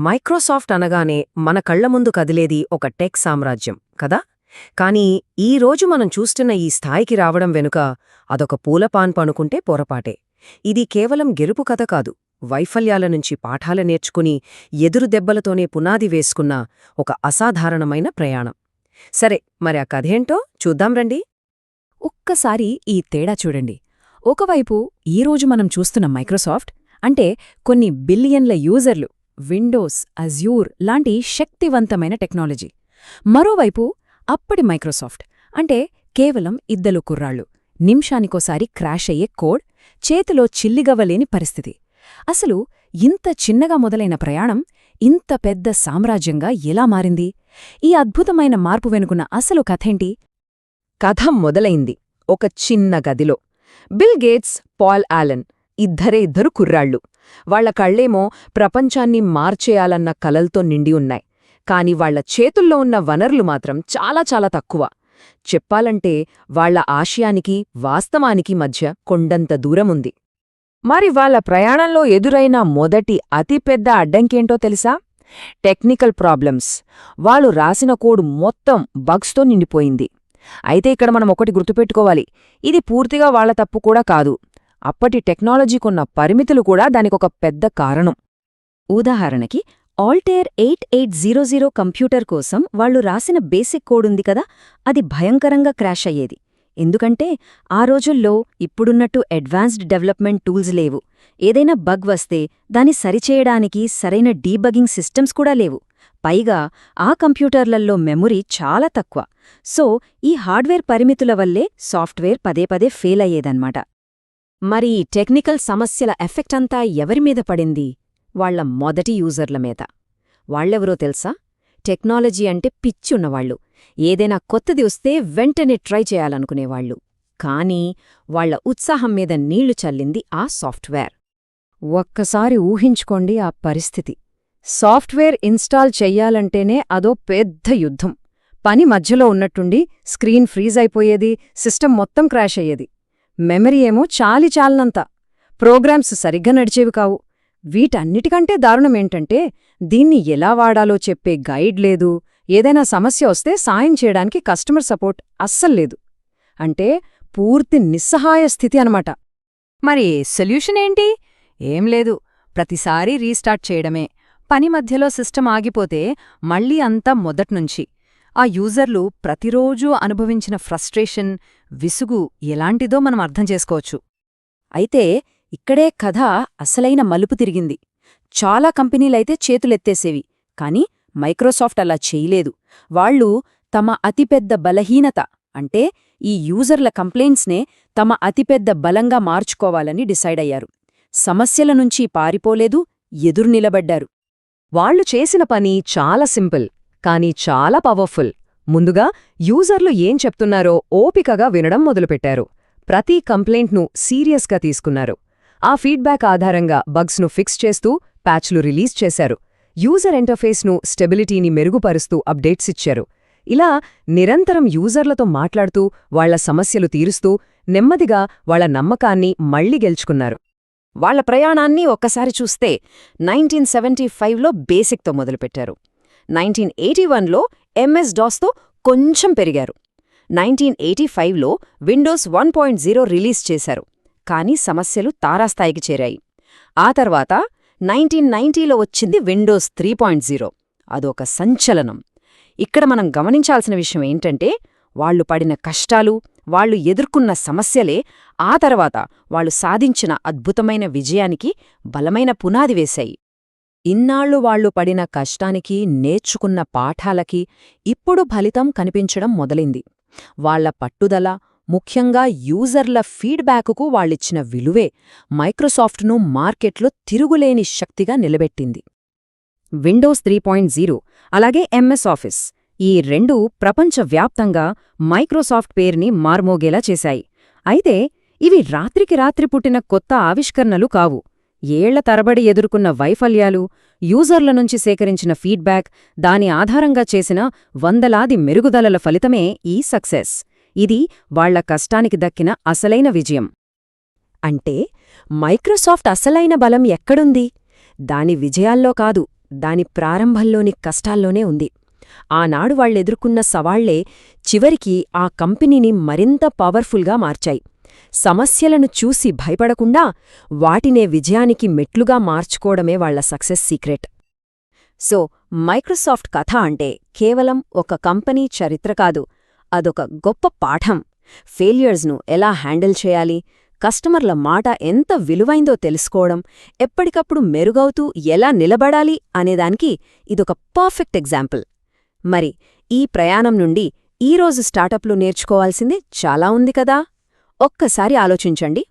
Microsoft అనగానే మన కళ్ల ముందు కదిలేది ఒక టెక్ సామ్రాజ్యం కదా. కానీ ఈరోజు మనం చూస్తున్న ఈ స్థాయికి రావడం వెనుక అదొక పూలపాన్ పనుకుంటే పొరపాటే. ఇది కేవలం గెలుపు కథ కాదు, వైఫల్యాల నుంచి పాఠాలు నేర్చుకుని ఎదురు దెబ్బలతోనే పునాది వేసుకున్న ఒక అసాధారణమైన ప్రయాణం. సరే, మరి ఆ కథేంటో చూద్దాం రండి. ఒక్కసారి ఈ తేడా చూడండి. ఒకవైపు ఈరోజు మనం చూస్తున్న మైక్రోసాఫ్ట్ అంటే కొన్ని బిలియన్ల యూజర్లు, విండోస్, అజ్యూర్ లాంటి శక్తివంతమైన టెక్నాలజీ. మరోవైపు అప్పటి మైక్రోసాఫ్ట్ అంటే కేవలం ఇద్దరు కుర్రాళ్ళు, నిమిషానికోసారి క్రాష్ అయ్యే కోడ్, చేతిలో చిల్లిగవ్వలేని పరిస్థితి. అసలు ఇంత చిన్నగా మొదలైన ప్రయాణం ఇంత పెద్ద సామ్రాజ్యంగా ఎలా మారింది? ఈ అద్భుతమైన మార్పు వెనుకున్న అసలు కథేంటి? కథ మొదలైంది ఒక చిన్న గదిలో. బిల్ గేట్స్, పాల్ ఆలెన్ ఇద్దరు కుర్రాళ్ళు. వాళ్ల కళ్లేమో ప్రపంచాన్ని మార్చేయాలన్న కలల్తో నిండి ఉన్నాయి. కాని వాళ్ల చేతుల్లో ఉన్న వనరులు మాత్రం చాలా చాలా తక్కువ. చెప్పాలంటే వాళ్ల ఆశయానికి వాస్తవానికి మధ్య కొండంత దూరముంది. మరి వాళ్ల ప్రయాణంలో ఎదురైన మొదటి అతిపెద్ద అడ్డంకేంటో తెలుసా? Technical problems. వాళ్ళు రాసిన కోడ్ మొత్తం బగ్స్తో నిండిపోయింది. అయితే ఇక్కడ మనం ఒకటి గుర్తుపెట్టుకోవాలి, ఇది పూర్తిగా వాళ్ల తప్పు కూడా కాదు. అప్పటి టెక్నాలజీకున్న పరిమితులు కూడా దానికొక పెద్ద కారణం. ఉదాహరణకి ఆల్టేర్ 8800 కంప్యూటర్ కోసం వాళ్లు రాసిన బేసిక్ కోడ్ ఉంది కదా, అది భయంకరంగా క్రాష్ అయ్యేది. ఎందుకంటే ఆ రోజుల్లో ఇప్పుడున్నట్టు అడ్వాన్స్డ్ డెవలప్మెంట్ టూల్స్ లేవు. ఏదైనా బగ్ వస్తే దాన్ని సరిచేయడానికి సరైన డీబగింగ్ సిస్టమ్స్ కూడా లేవు. పైగా ఆ కంప్యూటర్లల్లో మెమరీ చాలా తక్కువ. సో ఈ హార్డ్వేర్ పరిమితుల వల్లే సాఫ్ట్వేర్ పదే పదే ఫెయిల్ అయ్యేదన్నమాట. మరి ఈ టెక్నికల్ సమస్యల ఎఫెక్ట్ అంతా ఎవరిమీద పడింది? వాళ్ల మొదటి యూజర్ల మీద. వాళ్లెవరో తెలుసా? టెక్నాలజీ అంటే పిచ్చున్నవాళ్లు. ఏదైనా కొత్తది వస్తే వెంటనే ట్రై చేయాలనుకునేవాళ్లు. కానీ వాళ్ల ఉత్సాహం మీద నీళ్లు చల్లింది ఆ సాఫ్ట్వేర్. ఒక్కసారి ఊహించుకోండి ఆ పరిస్థితి. సాఫ్ట్వేర్ ఇన్స్టాల్ చెయ్యాలంటేనే అదో పెద్ద యుద్ధం. పని మధ్యలో ఉన్నట్టుండి స్క్రీన్ ఫ్రీజ్ అయిపోయేది, సిస్టమ్ మొత్తం క్రాష్ అయ్యేది. మెమరీ ఏమో చాలిచాలనంత. ప్రోగ్రామ్స్ సరిగ్గా నడిచేవి కావు. వీటన్నిటికంటే దారుణమేంటంటే దీన్ని ఎలా వాడాలో చెప్పే గైడ్ లేదు. ఏదైనా సమస్య వస్తే సాయం చేయడానికి కస్టమర్ సపోర్ట్ అస్సల్లేదు. అంటే పూర్తి నిస్సహాయ స్థితి అనమాట. మరి సొల్యూషన్ ఏంటి? ఏం లేదు, ప్రతిసారీ రీస్టార్ట్ చేయడమే. పని మధ్యలో సిస్టమ్ ఆగిపోతే మళ్ళీ అంతా మొదట్నుంచి. ఆ యూజర్లు ప్రతిరోజూ అనుభవించిన ఫ్రస్ట్రేషన్, విసుగు ఎలాంటిదో మనం అర్థం చేసుకోవచ్చు. అయితే ఇక్కడే కథ అసలైన మలుపు తిరిగింది. చాలా కంపెనీలైతే చేతులెత్తేసేవి, కాని మైక్రోసాఫ్ట్ అలా చేయలేదు. వాళ్లు తమ అతిపెద్ద బలహీనత అంటే ఈ యూజర్ల కంప్లైంట్స్నే తమ అతిపెద్ద బలంగా మార్చుకోవాలని డిసైడ్ అయ్యారు. సమస్యల నుంచి పారిపోలేదు, ఎదురు నిలబడ్డారు. వాళ్లు చేసిన పని చాలా సింపుల్, కానీ చాలా పవర్ఫుల్. ముందుగా యూజర్లు ఏం చెప్తున్నారో ఓపికగా వినడం మొదలుపెట్టారు. ప్రతి కంప్లైంట్ను సీరియస్గా తీసుకున్నారు. ఆ ఫీడ్బ్యాక్ ఆధారంగా బగ్స్ను ఫిక్స్ చేస్తూ ప్యాచ్లు రిలీజ్ చేశారు. యూజర్ ఇంటర్ఫేస్ను స్టెబిలిటీని మెరుగుపరుస్తూ అప్డేట్స్ ఇచ్చారు. ఇలా నిరంతరం యూజర్లతో మాట్లాడుతూ వాళ్ల సమస్యలు తీరుస్తూ నెమ్మదిగా వాళ్ల నమ్మకాన్ని మళ్లీ గెలుచుకున్నారు. వాళ్ల ప్రయాణాన్ని ఒక్కసారి చూస్తే 1975లో బేసిక్తో మొదలుపెట్టారు. 1981లో MS-DOSతో కొంచెం పెరిగారు. 1985లో విండోస్ 1.0 రిలీజ్ చేశారు. కానీ సమస్యలు తారాస్థాయికి చేరాయి. ఆ తర్వాత 1990లో వచ్చింది విండోస్ 3.0. అదొక సంచలనం. ఇక్కడ మనం గమనించాల్సిన విషయం ఏంటంటే వాళ్లు పడిన కష్టాలు, వాళ్లు ఎదుర్కొన్న సమస్యలే ఆ తర్వాత వాళ్లు సాధించిన అద్భుతమైన విజయానికి బలమైన పునాది వేశాయి. ఇన్నాళ్లు వాళ్లు పడిన కష్టానికి, నేర్చుకున్న పాఠాలకి ఇప్పుడు ఫలితం కనిపించడం మొదలైంది. వాళ్ల పట్టుదల, ముఖ్యంగా యూజర్ల ఫీడ్బ్యాకుకు వాళ్ళిచ్చిన విలువే మైక్రోసాఫ్ట్ను మార్కెట్లో తిరుగులేని శక్తిగా నిలబెట్టింది. విండోస్ 3.0 అలాగే MS ఆఫీస్, ఈ రెండూ ప్రపంచవ్యాప్తంగా మైక్రోసాఫ్ట్ పేరుని మార్మోగేలా చేశాయి. అయితే ఇవి రాత్రికి రాత్రి పుట్టిన కొత్త ఆవిష్కరణలు కావు. ఏళ్ల తరబడి ఎదుర్కొన్న వైఫల్యాలు, యూజర్ల నుంచి సేకరించిన ఫీడ్బ్యాక్, దాని ఆధారంగా చేసిన వందలాది మెరుగుదలల ఫలితమే ఈ సక్సెస్. ఇది వాళ్ల కష్టానికి దక్కిన అసలైన విజయం. అంటే మైక్రోసాఫ్ట్ అసలైన బలం ఎక్కడుంది? దాని విజయాల్లో కాదు, దాని ప్రారంభంలోని కష్టాల్లోనే ఉంది. ఆనాడు వాళ్ళెదుర్కొన్న సవాళ్లే చివరికి ఆ కంపెనీని మరింత పవర్ఫుల్గా మార్చాయి. సమస్యలను చూసి భయపడకుండా వాటినే విజయానికి మెట్లుగా మార్చుకోవడమే వాళ్ల సక్సెస్ సీక్రెట్. సో మైక్రోసాఫ్ట్ కథ అంటే కేవలం ఒక కంపెనీ చరిత్ర కాదు, అదొక గొప్ప పాఠం. ఫెయిల్యూర్స్ను ఎలా హ్యాండిల్ చేయాలి, కస్టమర్ల మాట ఎంత విలువైందో తెలుసుకోవడం, ఎప్పటికప్పుడు మెరుగవుతూ ఎలా నిలబడాలి అనేదానికి ఇదొక పర్ఫెక్ట్ ఎగ్జాంపుల్. మరి ఈ ప్రయాణం నుండి ఈరోజు స్టార్టప్లు నేర్చుకోవాల్సింది చాలా ఉంది కదా. ఒక్కసారి ఆలోచించండి.